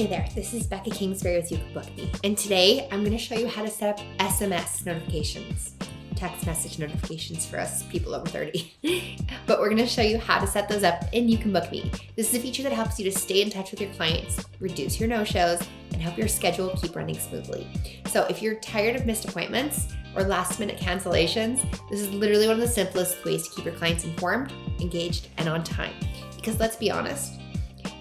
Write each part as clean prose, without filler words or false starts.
Hey there, this is Becca Kingsbury with YouCanBookMe, and today I'm going to show you how to set up SMS notifications, text message notifications for us people over 30. But we're going to show you how to set those up in YouCanBookMe. This is a feature that helps you to stay in touch with your clients, reduce your no-shows, and help your schedule keep running smoothly. So if you're tired of missed appointments or last-minute cancellations, this is literally one of the simplest ways to keep your clients informed, engaged, and on time. Because let's be honest,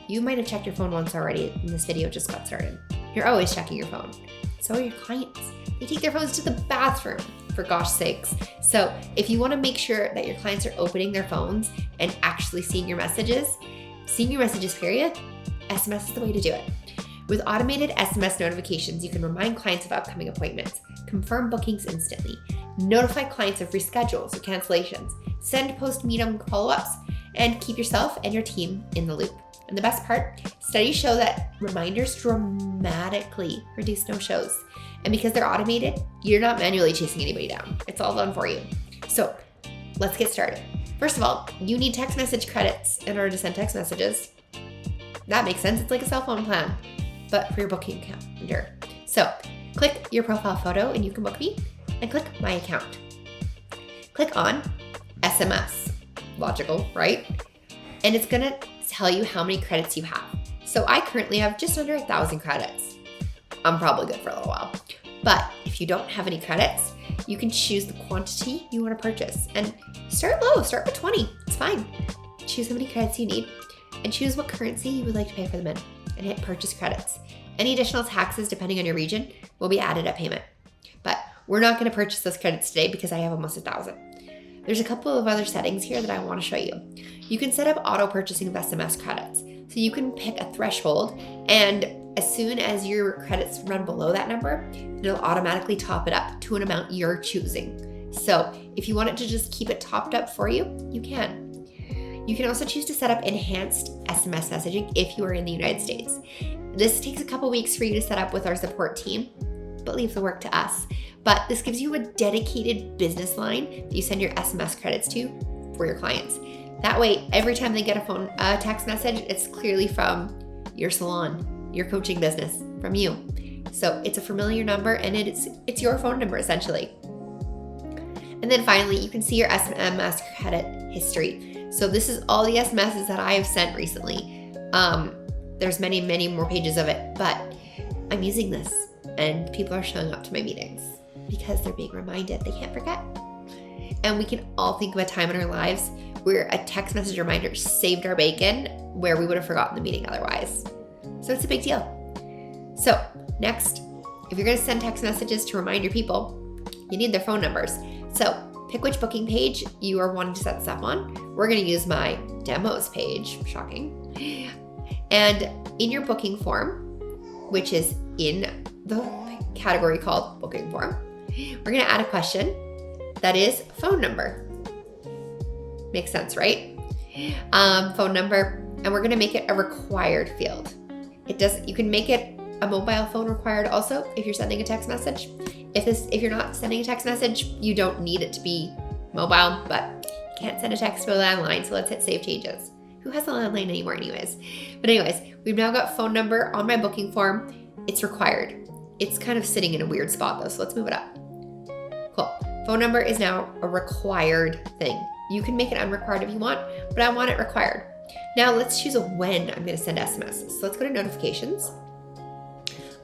you might have checked your phone once already and this video just got started. You're always checking your phone. So are your clients. They take their phones to the bathroom, for gosh sakes. So if you want to make sure that your clients are opening their phones and actually seeing your messages period, SMS is the way to do it. With automated SMS notifications, you can remind clients of upcoming appointments, confirm bookings instantly, notify clients of reschedules or cancellations, send post-meeting follow-ups, and keep yourself and your team in the loop. And the best part, studies show that reminders dramatically reduce no-shows. And because they're automated, you're not manually chasing anybody down. It's all done for you. So let's get started. First of all, you need text message credits in order to send text messages. That makes sense. It's like a cell phone plan, but for your booking calendar. So click your profile photo in YouCanBookMe and click My Account. Click on SMS. Logical, right? And it's gonna tell you how many credits you have. So I currently have just under 1,000 credits. I'm probably good for a little while. But if you don't have any credits, you can choose the quantity you want to purchase and start low, start with 20, it's fine. Choose how many credits you need and choose what currency you would like to pay for them in and hit purchase credits. Any additional taxes, depending on your region, will be added at payment. But we're not gonna purchase those credits today because I have almost 1,000. There's a couple of other settings here that I want to show you. You can set up auto purchasing of SMS credits. So you can pick a threshold, and as soon as your credits run below that number, it'll automatically top it up to an amount you're choosing. So if you want it to just keep it topped up for you, you can. You can also choose to set up enhanced SMS messaging if you are in the United States. This takes a couple weeks for you to set up with our support team, but leave the work to us. But this gives you a dedicated business line that you send your SMS credits to for your clients. That way, every time they get a text message, it's clearly from your salon, your coaching business, from you. So it's a familiar number and it's your phone number essentially. And then finally, you can see your SMS credit history. So this is all the SMSs that I have sent recently. There's many, many more pages of it, but I'm using this and people are showing up to my meetings because they're being reminded they can't forget. And we can all think of a time in our lives where a text message reminder saved our bacon where we would have forgotten the meeting otherwise. So it's a big deal. So next, if you're gonna send text messages to remind your people, you need their phone numbers. So pick which booking page you are wanting to set this up on. We're gonna use my demos page, shocking. And in your booking form, which is in the category called booking form, we're gonna add a question that is phone number. Makes sense, right? Phone number, and we're gonna make it a required field. You can make it a mobile phone required also if you're sending a text message. If you're not sending a text message, you don't need it to be mobile, but you can't send a text to a landline, so let's hit save changes. Who has a landline anymore anyways? But anyways, we've now got phone number on my booking form. It's required. It's kind of sitting in a weird spot though, so let's move it up. Cool. Phone number is now a required thing. You can make it unrequired if you want, but I want it required. Now let's choose a when I'm gonna send SMSs. So let's go to notifications.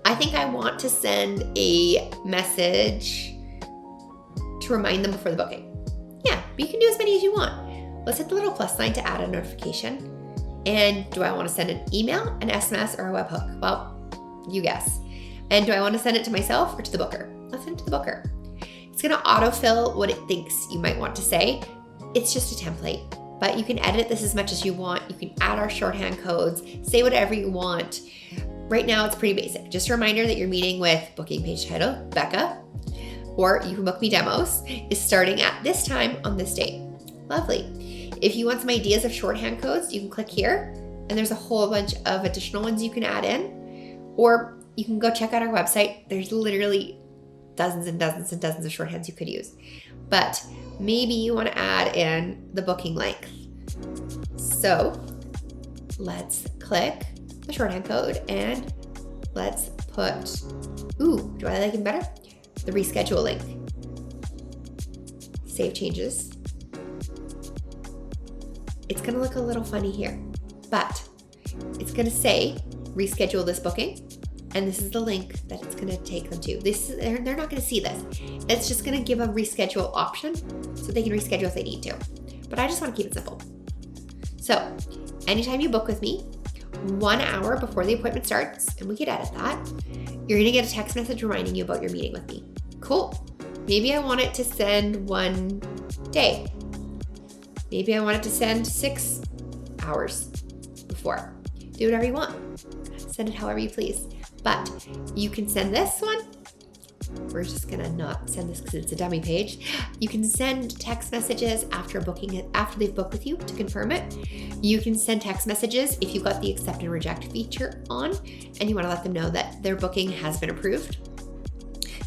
I think I want to send a message to remind them before the booking. Yeah, but you can do as many as you want. Let's hit the little plus sign to add a notification. And do I wanna send an email, an SMS, or a webhook? Well, you guess. And do I wanna send it to myself or to the booker? Let's send it to the booker. It's gonna autofill what it thinks you might want to say. It's just a template, but you can edit this as much as you want. You can add our shorthand codes, say whatever you want. Right now, it's pretty basic. Just a reminder that your meeting with booking page title, Becca, or YouCanBookMe demos is starting at this time on this date. Lovely. If you want some ideas of shorthand codes, you can click here, and there's a whole bunch of additional ones you can add in, or you can go check out our website. There's literally dozens and dozens and dozens of shorthands you could use. But maybe you want to add in the booking length. So let's click the shorthand code and let's put, ooh, do I like it better? The reschedule link. Save changes. It's gonna look a little funny here, but it's gonna say reschedule this booking, and this is the link that it's gonna take them to. They're not gonna see this. It's just gonna give a reschedule option so they can reschedule if they need to. But I just wanna keep it simple. So anytime you book with me, 1 hour before the appointment starts, and we could edit that, you're gonna get a text message reminding you about your meeting with me. Cool. Maybe I want it to send 1 day. Maybe I want it to send 6 hours before. Do whatever you want. Send it however you please. But you can send this one. We're just gonna not send this because it's a dummy page. You can send text messages after booking it, after they've booked with you to confirm it. You can send text messages if you've got the accept and reject feature on and you want to let them know that their booking has been approved.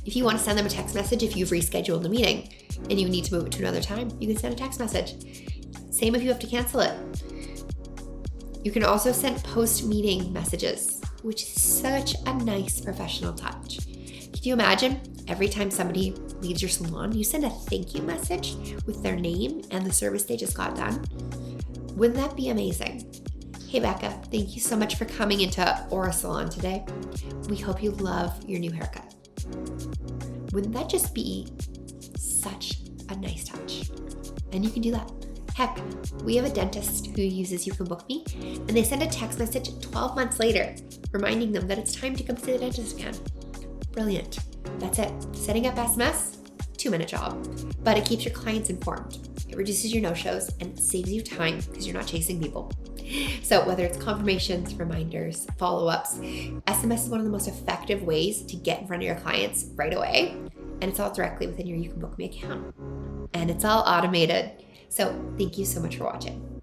If you want to send them a text message if you've rescheduled the meeting and you need to move it to another time, you can send a text message. Same if you have to cancel it. You can also send post-meeting messages, which is such a nice professional touch. Can you imagine every time somebody leaves your salon, you send a thank you message with their name and the service they just got done? Wouldn't that be amazing? Hey Becca, thank you so much for coming into Aura Salon today. We hope you love your new haircut. Wouldn't that just be such a nice touch? And you can do that. Heck, we have a dentist who uses YouCanBookMe, and they send a text message 12 months later, reminding them that it's time to come see the dentist again. Brilliant. That's it. Setting up SMS, 2-minute job, but it keeps your clients informed. It reduces your no-shows and it saves you time because you're not chasing people. So whether it's confirmations, reminders, follow-ups, SMS is one of the most effective ways to get in front of your clients right away. And it's all directly within your YouCanBookMe account. And it's all automated. So thank you so much for watching.